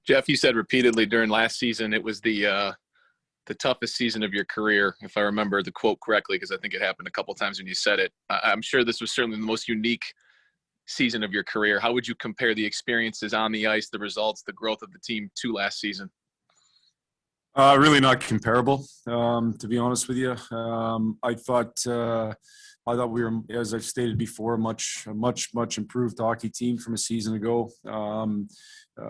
Jeff, you said repeatedly during last season it was the toughest season of your career, if I remember the quote correctly, because I think it happened a couple of times when you said it. I'm sure this was certainly the most unique season of your career. How would you compare the experiences on the ice, the results, the growth of the team to last season? Really not comparable, to be honest with you. I thought we were, as I've stated before, a much improved hockey team from a season ago,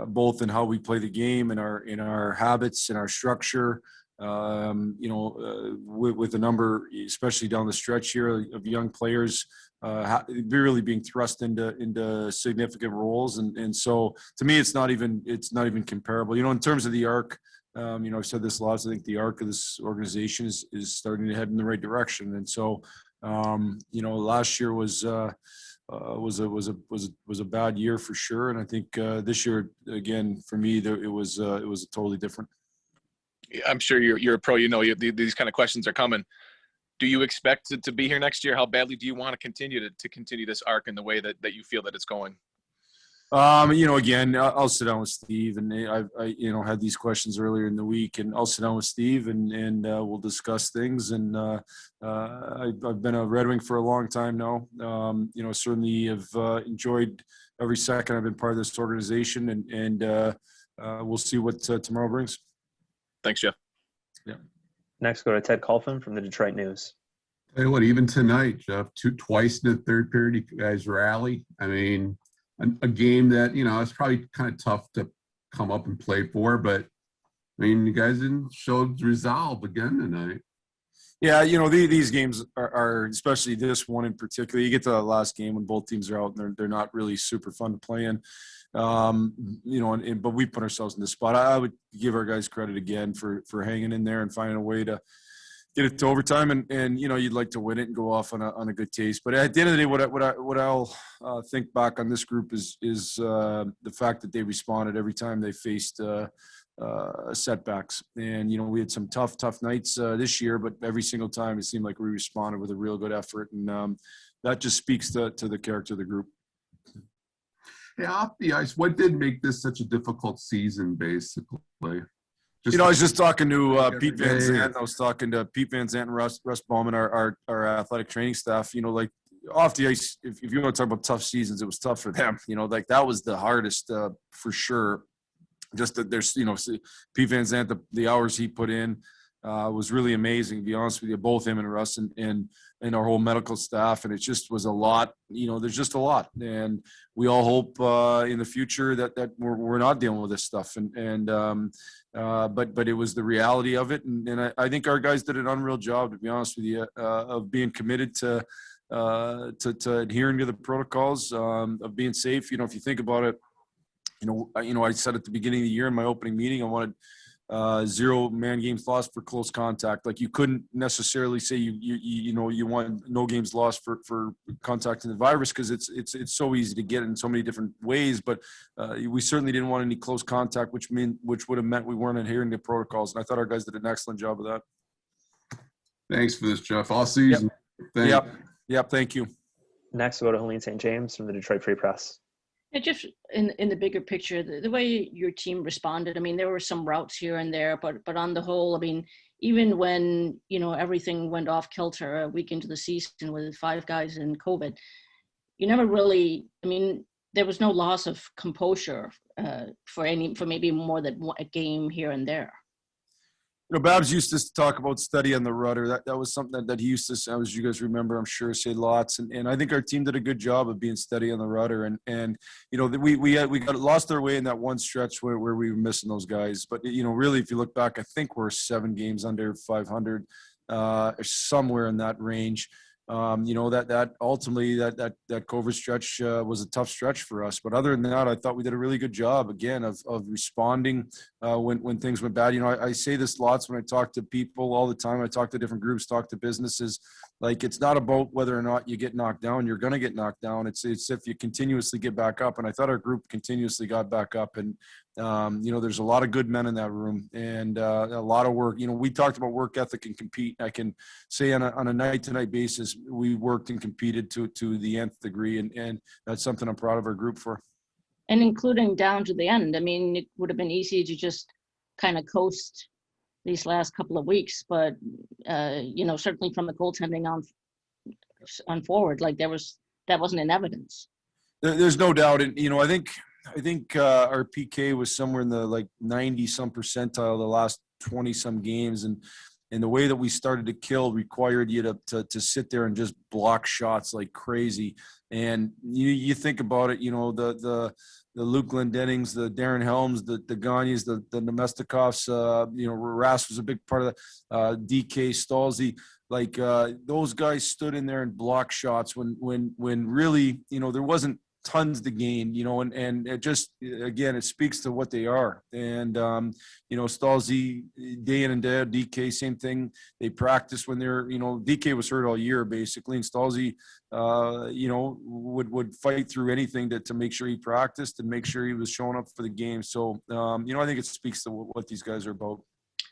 both in how we play the game and in our habits and our structure. With the number, especially down the stretch here, of young players really being thrust into significant roles, and so to me, it's not even comparable. In terms of the arc. I've said this a lot. I think the arc of this organization is starting to head in the right direction, and so last year was a bad year for sure, and I think this year again for me it was totally different. I'm sure you're a pro. These kind of questions are coming. Do you expect to be here next year? How badly do you want to continue this arc in the way that you feel that it's going? Again, I'll sit down with Steve, and I had these questions earlier in the week, and I'll sit down with Steve, and we'll discuss things. And I've been a Red Wing for a long time now. Certainly have enjoyed every second I've been part of this organization, and we'll see what tomorrow brings. Thanks, Jeff. Yeah. Next, go to Ted Colfin from the Detroit News. Tell you what, even tonight, Jeff, twice in the third period, you guys rally. I mean, a game that, it's probably kind of tough to come up and play for, but I mean, you guys showed resolve again tonight. Yeah, these games are, especially this one in particular, you get to the last game when both teams are out and they're not really super fun to play in. But we put ourselves in this spot. I would give our guys credit again for hanging in there and finding a way to get it to overtime, and you'd like to win it and go off on a good taste. But at the end of the day, what I'll think back on this group is the fact that they responded every time they faced setbacks. And we had some tough nights this year, but every single time it seemed like we responded with a real good effort, and that just speaks to the character of the group. Yeah, off the ice, what did make this such a difficult season, basically? I was just talking to Pete Van Zandt. I was talking to Pete Van Zandt and Russ Bowman, our athletic training staff. Off the ice, if you want to talk about tough seasons, it was tough for them. That was the hardest for sure. Just that there's, Pete Van Zandt, the hours he put in was really amazing, to be honest with you, both him and Russ and our whole medical staff. And it just was a lot, there's just a lot. And we all hope in the future that we're not dealing with this stuff. But it was the reality of it. And I think our guys did an unreal job, to be honest with you, of being committed to adhering to the protocols, of being safe. If you think about it, I said at the beginning of the year in my opening meeting, I wanted 0 man games lost for close contact. Like, you couldn't necessarily say you want no games lost for contacting the virus, because it's so easy to get in so many different ways. But we certainly didn't want any close contact, which would have meant we weren't adhering to protocols. And I thought our guys did an excellent job of that. Thanks for this, Jeff. All season. Yep. Thank you. Next, we'll go to Helene St. James from the Detroit Free Press. Yeah, just in the bigger picture, the way your team responded, I mean, there were some routes here and there, but on the whole, I mean, even when, everything went off kilter a week into the season with 5 guys in COVID, you never really, I mean, there was no loss of composure for maybe more than a game here and there. Babs used to talk about steady on the rudder. That was something that he used to, as you guys remember, I'm sure, say lots. And I think our team did a good job of being steady on the rudder. And we got lost our way in that one stretch where we were missing those guys. But, really, if you look back, I think we're 7 games under 500, somewhere in that range. That ultimately that COVID stretch was a tough stretch for us. But other than that, I thought we did a really good job, again, of responding when things went bad. I say this lots when I talk to people all the time. I talk to different groups, talk to businesses. Like, it's not about whether or not you get knocked down. You're going to get knocked down. It's if you continuously get back up. And I thought our group continuously got back up. And there's a lot of good men in that room, and a lot of work. We talked about work ethic and compete. I can say on a night-to-night basis, we worked and competed to the nth degree, and that's something I'm proud of our group for. and including down to the end. I mean, it would have been easy to just kind of coast these last couple of weeks, but certainly from the goaltending on forward, like that wasn't in evidence. There's no doubt, and I think our PK was somewhere in the like 90-some percentile the last 20-some games, and the way that we started to kill required you to sit there and just block shots like crazy. And you think about it, the Luke Glendennings, the Darren Helms, the Gagnes, the Nemestikovs, Rass was a big part of that. DK Stalzy, like those guys stood in there and blocked shots when really, there wasn't tons to gain, and it just, again, it speaks to what they are. And, Stalzy, day in and day out, DK, same thing. They practice when they're, DK was hurt all year, basically, and Stalzy, would fight through anything to make sure he practiced and make sure he was showing up for the game. So, I think it speaks to what these guys are about.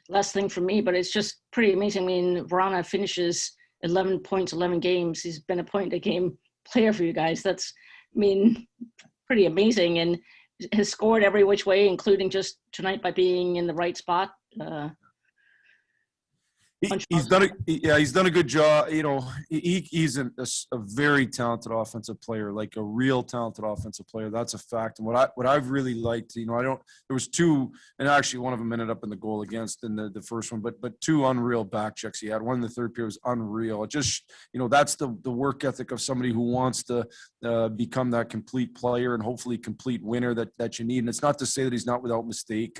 Last thing for me, but it's just pretty amazing. I mean, Vrana finishes 11 points, 11 games. He's been a point-a-game player for you guys. That's, pretty amazing, and has scored every which way, including just tonight by being in the right spot. He's done a good job. He's a very talented offensive player, like a real talented offensive player. That's a fact. And what I've really liked, there was two, and actually one of them ended up in the goal against in the first one, but two unreal back checks he had. One in the third period was unreal. It just, that's the work ethic of somebody who wants to become that complete player and hopefully complete winner that you need. And it's not to say that he's not without mistake.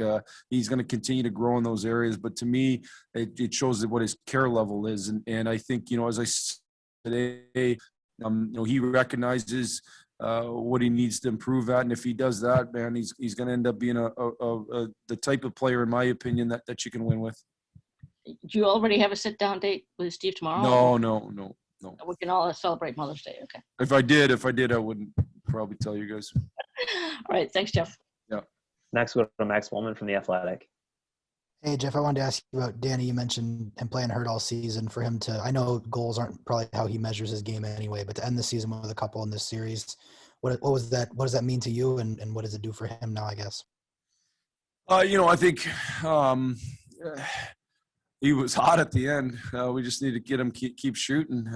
He's going to continue to grow in those areas, but to me, it shows that what his care level is. And I think, as I said today, he recognizes what he needs to improve at. And if he does that, man, he's going to end up being the type of player, in my opinion, that you can win with. Do you already have a sit-down date with Steve tomorrow? No. We can all celebrate Mother's Day. Okay. If I did, I wouldn't probably tell you guys. All right. Thanks, Jeff. Yeah. Next, we'll go to Max Woolman from The Athletic. Hey, Jeff, I wanted to ask you about Danny. You mentioned him playing hurt all season. For him to, I know goals aren't probably how he measures his game anyway, but to end the season with a couple in this series, what was that? What does that mean to you, and what does it do for him now, I guess? I think he was hot at the end. We just need to get him keep shooting.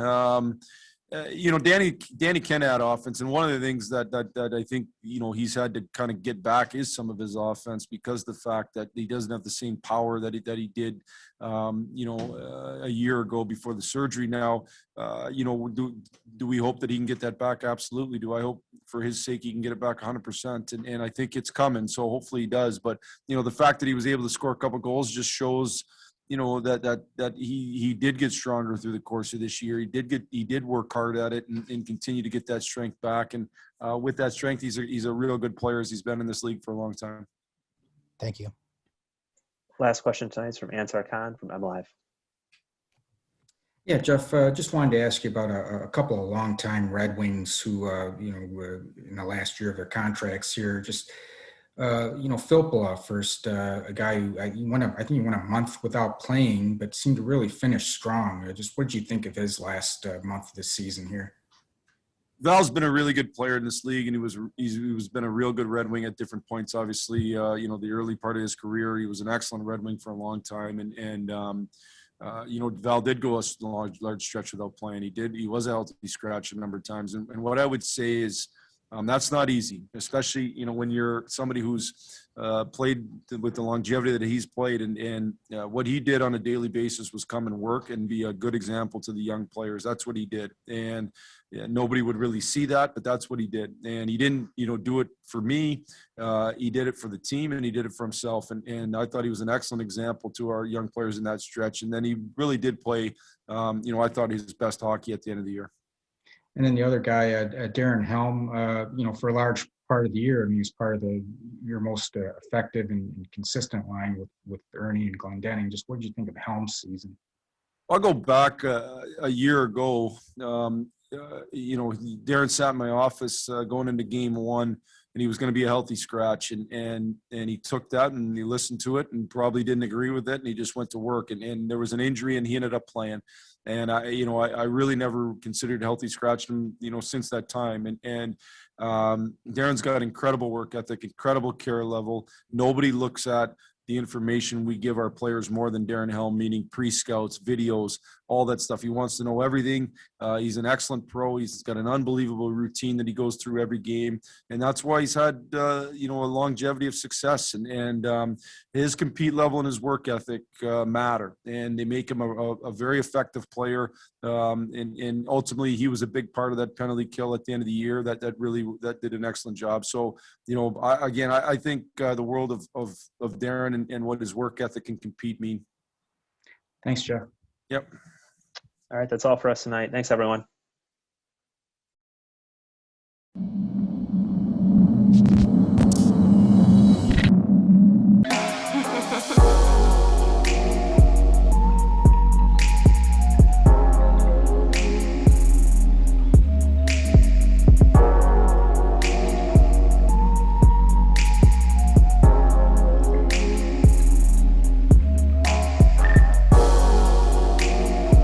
Danny can add offense, and one of the things that I think he's had to kind of get back is some of his offense, because the fact that he doesn't have the same power that he did a year ago before the surgery. Now, do we hope that he can get that back? Absolutely. Do I hope for his sake he can get it back 100%? And I think it's coming, so hopefully he does. But the fact that he was able to score a couple goals just shows that he did get stronger through the course of this year. He did work hard at it and continue to get that strength back. And with that strength, he's a real good player, as he's been in this league for a long time. Thank you. Last question tonight is from Ansar Khan from MLive. Yeah, Jeff, just wanted to ask you about a couple of longtime Red Wings who, were in the last year of their contracts here. Just Filppula first, a guy who I think he went a month without playing, but seemed to really finish strong. Just what did you think of his last month of the season here? Val's been a really good player in this league, and he's been a real good Red Wing at different points. Obviously, the early part of his career, he was an excellent Red Wing for a long time, and Val did go a large stretch without playing. He was a healthy scratch a number of times, and what I would say is, that's not easy, especially, when you're somebody who's played with the longevity that he's played, and what he did on a daily basis was come and work and be a good example to the young players. That's what he did. And nobody would really see that, but that's what he did. And he didn't, do it for me. He did it for the team, and he did it for himself. And I thought he was an excellent example to our young players in that stretch. And then he really did play, I thought his best hockey at the end of the year. And then the other guy, Darren Helm, for a large part of the year, he was part of your most effective and consistent line with Ernie and Glendenning. Just what did you think of Helm's season? I'll go back a year ago. Darren sat in my office going into game one and he was going to be a healthy scratch. And he took that and he listened to it and probably didn't agree with it. And he just went to work, and there was an injury and he ended up playing. And I really never considered healthy scratch him, since that time. And Darren's got incredible work ethic, incredible care level. Nobody looks at the information we give our players more than Darren Helm, meaning pre-scouts, videos, all that stuff. He wants to know everything. He's an excellent pro. He's got an unbelievable routine that he goes through every game. And that's why he's had, a longevity of success. And his compete level and his work ethic matter. And they make him a very effective player. And ultimately, he was a big part of that penalty kill at the end of the year. That did an excellent job. So, I think the world of Darren and what his work ethic and compete mean. Thanks, Jeff. Yep. All right, that's all for us tonight. Thanks, everyone.